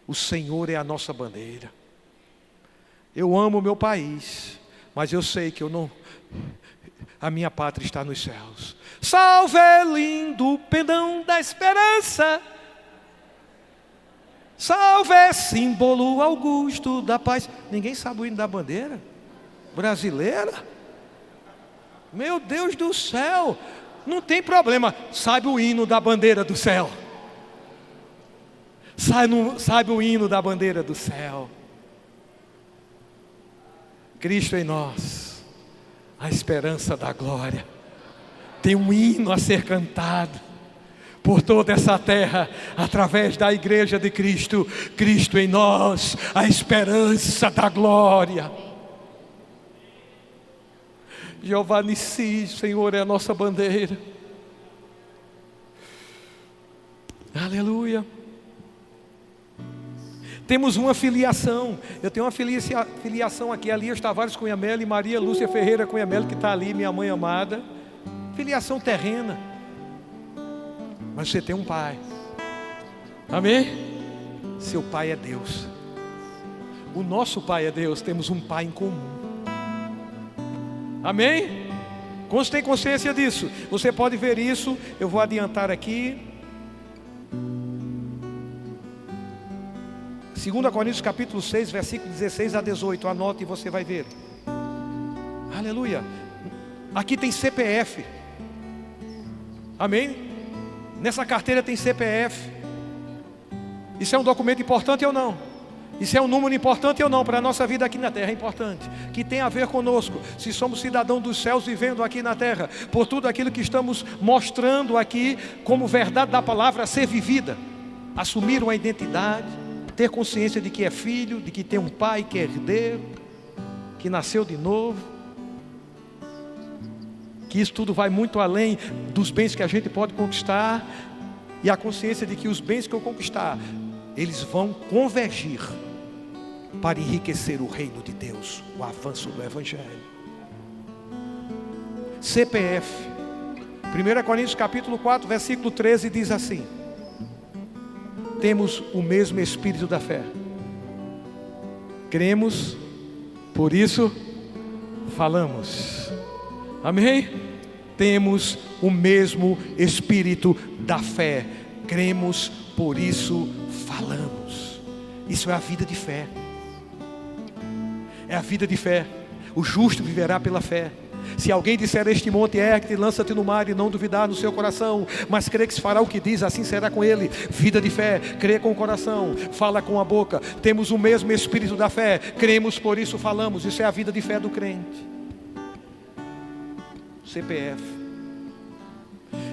S1: O Senhor é a nossa bandeira. Eu amo o meu país, mas eu sei que a minha pátria está nos céus. Salve, lindo pendão da esperança. Salve, símbolo augusto da paz. Ninguém sabe o hino da bandeira brasileira? Meu Deus do céu, não tem problema. Sabe o hino da bandeira do céu? Sabe o hino da bandeira do céu? Cristo em nós, a esperança da glória. Tem um hino a ser cantado por toda essa terra, através da igreja de Cristo. Cristo em nós, a esperança da glória. Jeová Nissi, Senhor, é a nossa bandeira. Aleluia. Temos uma filiação. Eu tenho uma filiação aqui, Elias Tavares Cunha Melo e Maria Lúcia Ferreira Cunha Melo, que está ali, minha mãe amada. Filiação terrena. Mas você tem um pai. Amém? Seu pai é Deus. O nosso pai é Deus. Temos um pai em comum. Amém? Quantos têm consciência disso? Você pode ver isso. Eu vou adiantar aqui. 2 Coríntios capítulo 6, versículo 16 a 18. Anote e você vai ver. Aleluia. Aqui tem CPF. Amém? Nessa carteira tem CPF. Isso é um documento importante ou não? Isso é um número importante ou não? Para a nossa vida aqui na terra é importante. Que tem a ver conosco. Se somos cidadãos dos céus vivendo aqui na terra. Por tudo aquilo que estamos mostrando aqui como verdade da palavra a ser vivida. Assumir uma identidade. Ter consciência de que é filho, de que tem um pai que é herdeiro, que nasceu de novo, que isso tudo vai muito além dos bens que a gente pode conquistar, e a consciência de que os bens que eu conquistar, eles vão convergir para enriquecer o reino de Deus, o avanço do Evangelho. CPF, 1 Coríntios capítulo 4, versículo 13 diz assim: temos o mesmo espírito da fé, cremos, por isso falamos. Amém? Temos o mesmo espírito da fé, cremos, por isso falamos. Isso é a vida de fé. É a vida de fé. O justo viverá pela fé. Se alguém disser a este monte, ergue-te e lança-te no mar, e não duvidar no seu coração, mas crê que se fará o que diz, assim será com ele. Vida de fé, crê com o coração, fala com a boca. Temos o mesmo espírito da fé, cremos, por isso falamos. Isso é a vida de fé do crente. CPF.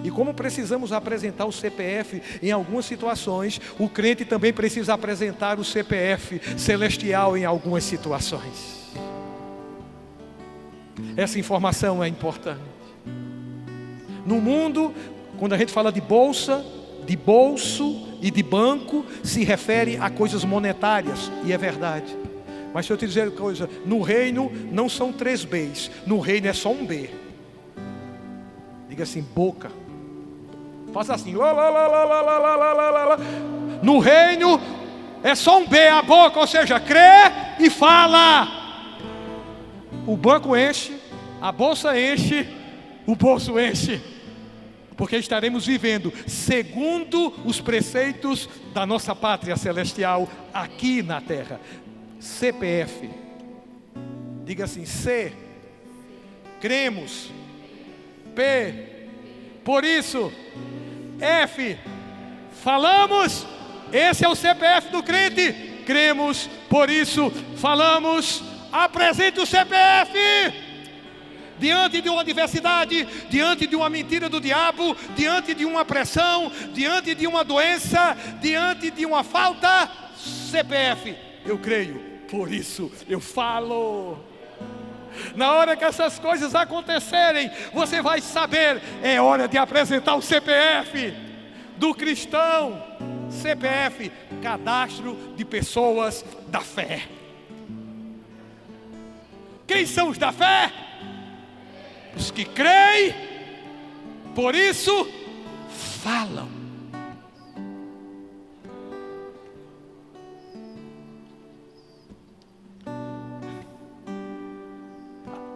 S1: E como precisamos apresentar o CPF em algumas situações, o crente também precisa apresentar o CPF celestial em algumas situações. Essa informação é importante. No mundo, quando a gente fala de bolsa, de bolso e de banco, se refere a coisas monetárias, e é verdade. Mas se eu te dizer uma coisa, no reino não são 3 Bs, no reino é só um B. Diga assim, boca. Faça assim. No reino é só um B, a boca, ou seja, crê e fala. O banco enche, a bolsa enche, o bolso enche. Porque estaremos vivendo segundo os preceitos da nossa pátria celestial aqui na terra. CPF. Diga assim, C. Cremos. P. Por isso. F. Falamos. Esse é o CPF do crente. Cremos, por isso falamos. Apresente o CPF. Diante de uma adversidade, diante de uma mentira do diabo, diante de uma pressão, diante de uma doença, diante de uma falta, CPF. Eu creio, por isso eu falo. Na hora que essas coisas acontecerem, você vai saber, é hora de apresentar o CPF do cristão. CPF, cadastro de pessoas da fé. Quem são os da fé? Os que creem, por isso falam.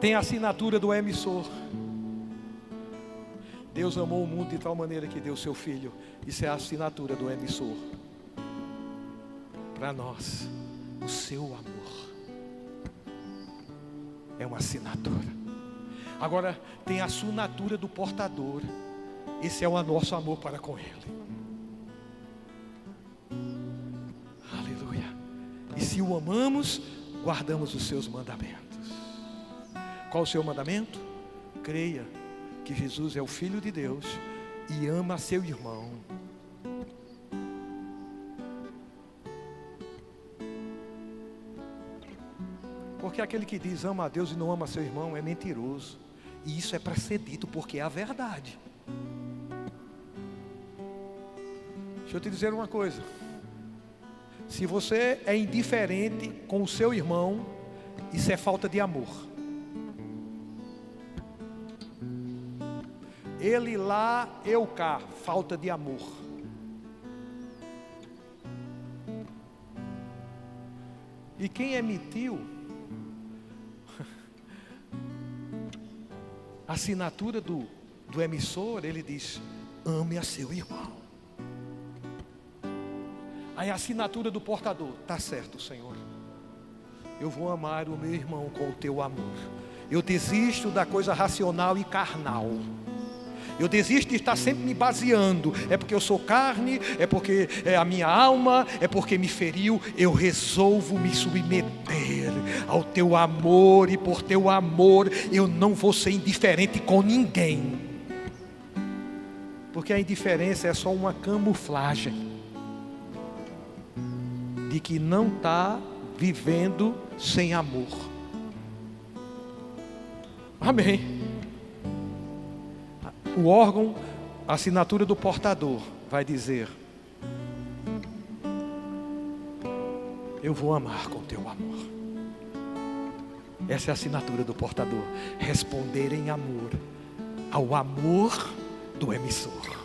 S1: Tem a assinatura do emissor. Deus amou o mundo de tal maneira que deu seu Filho. Isso é a assinatura do emissor. Para nós, o seu amor é uma assinatura. Agora tem a assinatura do portador. Esse é o nosso amor para com Ele. Aleluia. E se o amamos, guardamos os seus mandamentos. Qual o seu mandamento? Creia que Jesus é o Filho de Deus e ama seu irmão. Porque aquele que diz ama a Deus e não ama seu irmão é mentiroso. E isso é para ser dito porque é a verdade. Deixa eu te dizer uma coisa. Se você é indiferente com o seu irmão, isso é falta de amor. Ele lá, eu cá, falta de amor. E quem emitiu a assinatura do emissor, ele diz: ame a seu irmão. Aí a assinatura do portador: tá certo, Senhor, eu vou amar o meu irmão com o teu amor. Eu desisto da coisa racional e carnal. Eu desisto de estar sempre me baseando. É porque eu sou carne, é porque é a minha alma, é porque me feriu. Eu resolvo me submeter ao teu amor. E por teu amor eu não vou ser indiferente com ninguém. Porque a indiferença é só uma camuflagem de que não está vivendo sem amor. Amém. O órgão, a assinatura do portador vai dizer: eu vou amar com teu amor. Essa é a assinatura do portador. Responder em amor ao amor do emissor.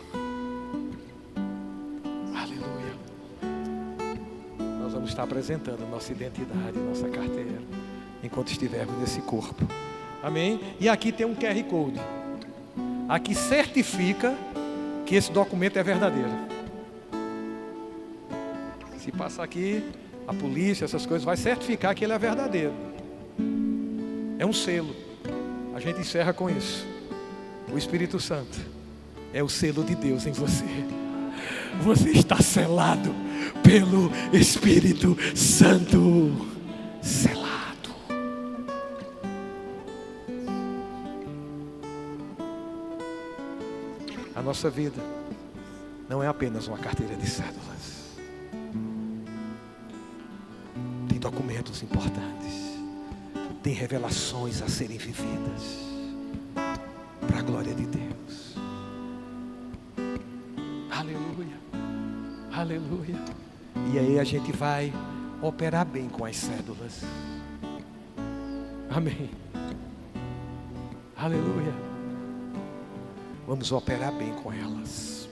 S1: Aleluia. Nós vamos estar apresentando nossa identidade, nossa carteira, enquanto estivermos nesse corpo. Amém? E aqui tem um QR Code. Aqui certifica que esse documento é verdadeiro. Se passar aqui, a polícia, essas coisas, vai certificar que ele é verdadeiro. É um selo. A gente encerra com isso. O Espírito Santo é o selo de Deus em você. Você está selado pelo Espírito Santo. Selado. A nossa vida não é apenas uma carteira de cédulas. Tem documentos importantes. Tem revelações a serem vividas para a glória de Deus. Aleluia. Aleluia. E aí a gente vai operar bem com as cédulas. Amém. Aleluia. Vamos operar bem com elas.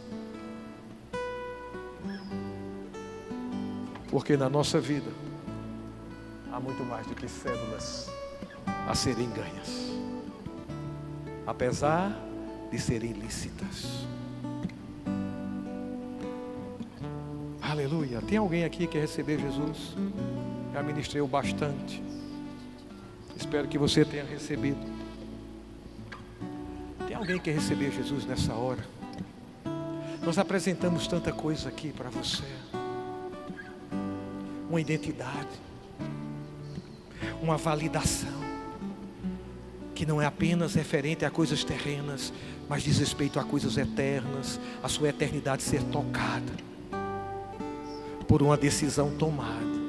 S1: Porque na nossa vida há muito mais do que cédulas a serem ganhas, apesar de serem lícitas. Aleluia. Tem alguém aqui que quer receber Jesus? Já ministrei o bastante. Espero que você tenha recebido. Tem alguém que quer receber Jesus nessa hora? Nós apresentamos tanta coisa aqui para você. Uma identidade, uma validação, que não é apenas referente a coisas terrenas, mas diz respeito a coisas eternas, a sua eternidade ser tocada por uma decisão tomada.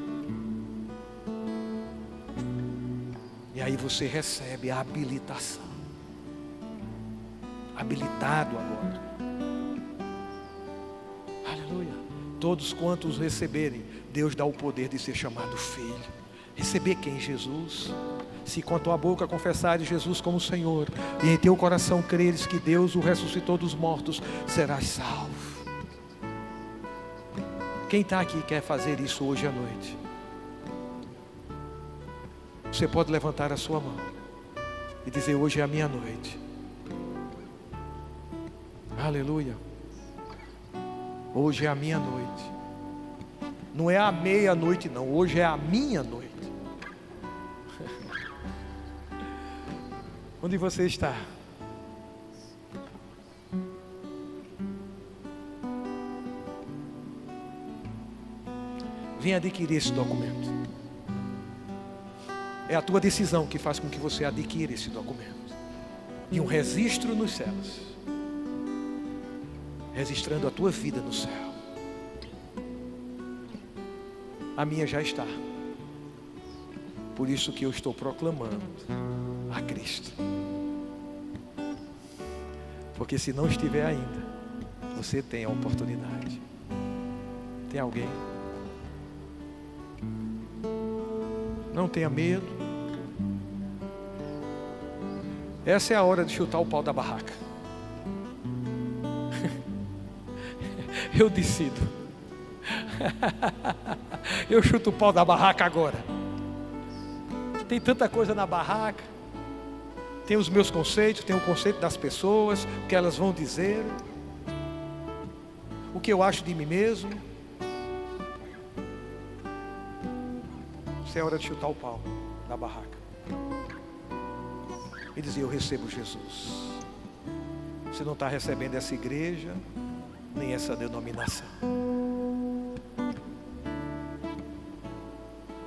S1: E aí você recebe a habilitação. Habilitado agora. Aleluia. Todos quantos receberem, Deus dá o poder de ser chamado filho. Receber quem? Jesus. Se com a tua boca confessares Jesus como Senhor, e em teu coração creres que Deus o ressuscitou dos mortos, serás salvo. Quem está aqui quer fazer isso hoje à noite? Você pode levantar a sua mão e dizer: hoje é a minha noite. Aleluia. Hoje é a minha noite. Não é a meia-noite não, hoje é a minha noite. Onde você está? Venha adquirir esse documento. É a tua decisão que faz com que você adquira esse documento. E um registro nos céus, registrando a tua vida no céu. A minha já está. Por isso que eu estou proclamando a Cristo. Porque se não estiver ainda, você tem a oportunidade. Tem alguém? Não tenha medo. Essa é a hora de chutar o pau da barraca. Eu decido. Eu chuto o pau da barraca agora. Tem tanta coisa na barraca. Tem os meus conceitos, tem o conceito das pessoas, o que elas vão dizer, o que eu acho de mim mesmo. Isso é hora de chutar o pau da barraca e dizer: eu recebo Jesus. Você não está recebendo essa igreja, nem essa denominação.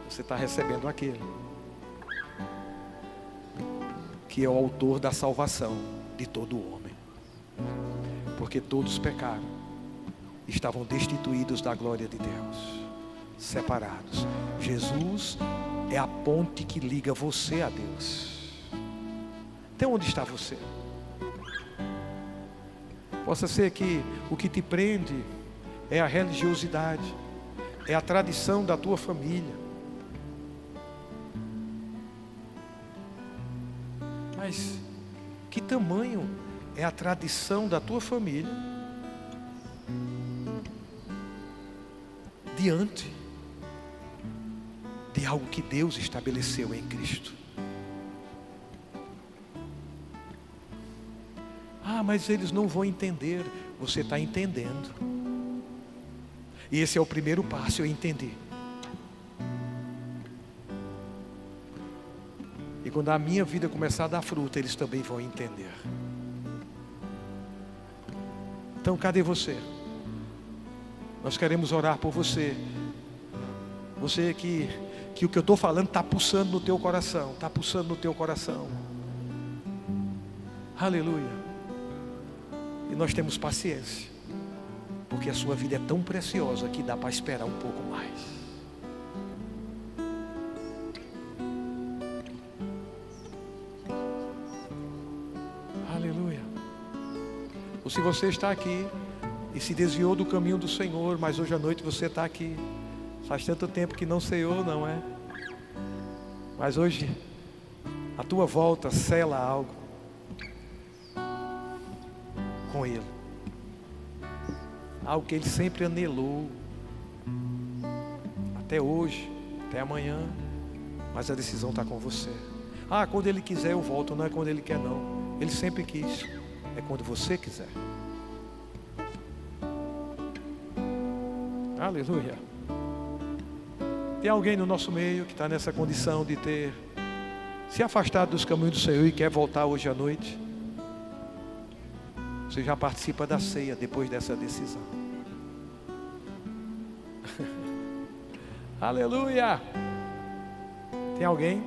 S1: Você está recebendo aquele que é o autor da salvação de todo homem. Porque todos pecaram, estavam destituídos da glória de Deus, separados. Jesus é a ponte que liga você a Deus. Então onde está você? Possa ser que o que te prende é a religiosidade, é a tradição da tua família. Mas que tamanho é a tradição da tua família diante de algo que Deus estabeleceu em Cristo? Ah, mas eles não vão entender. Você está entendendo. E esse é o primeiro passo, eu entendi. E quando a minha vida começar a dar fruto, eles também vão entender. Então, cadê você? Nós queremos orar por você. Você que o que eu estou falando está pulsando no teu coração. Está pulsando no teu coração. Aleluia. E nós temos paciência. Porque a sua vida é tão preciosa que dá para esperar um pouco mais. Aleluia. Ou se você está aqui e se desviou do caminho do Senhor, mas hoje à noite você está aqui. Faz tanto tempo que não ceiou, não é? Mas hoje a tua volta sela algo com Ele. Algo que Ele sempre anelou. Até hoje, até amanhã. Mas a decisão está com você. Ah, quando Ele quiser eu volto. Não é quando Ele quer, não. Ele sempre quis. É quando você quiser. Aleluia. Tem alguém no nosso meio que está nessa condição de ter se afastado dos caminhos do Senhor e quer voltar hoje à noite? Você já participa da ceia depois dessa decisão. Aleluia. Tem alguém?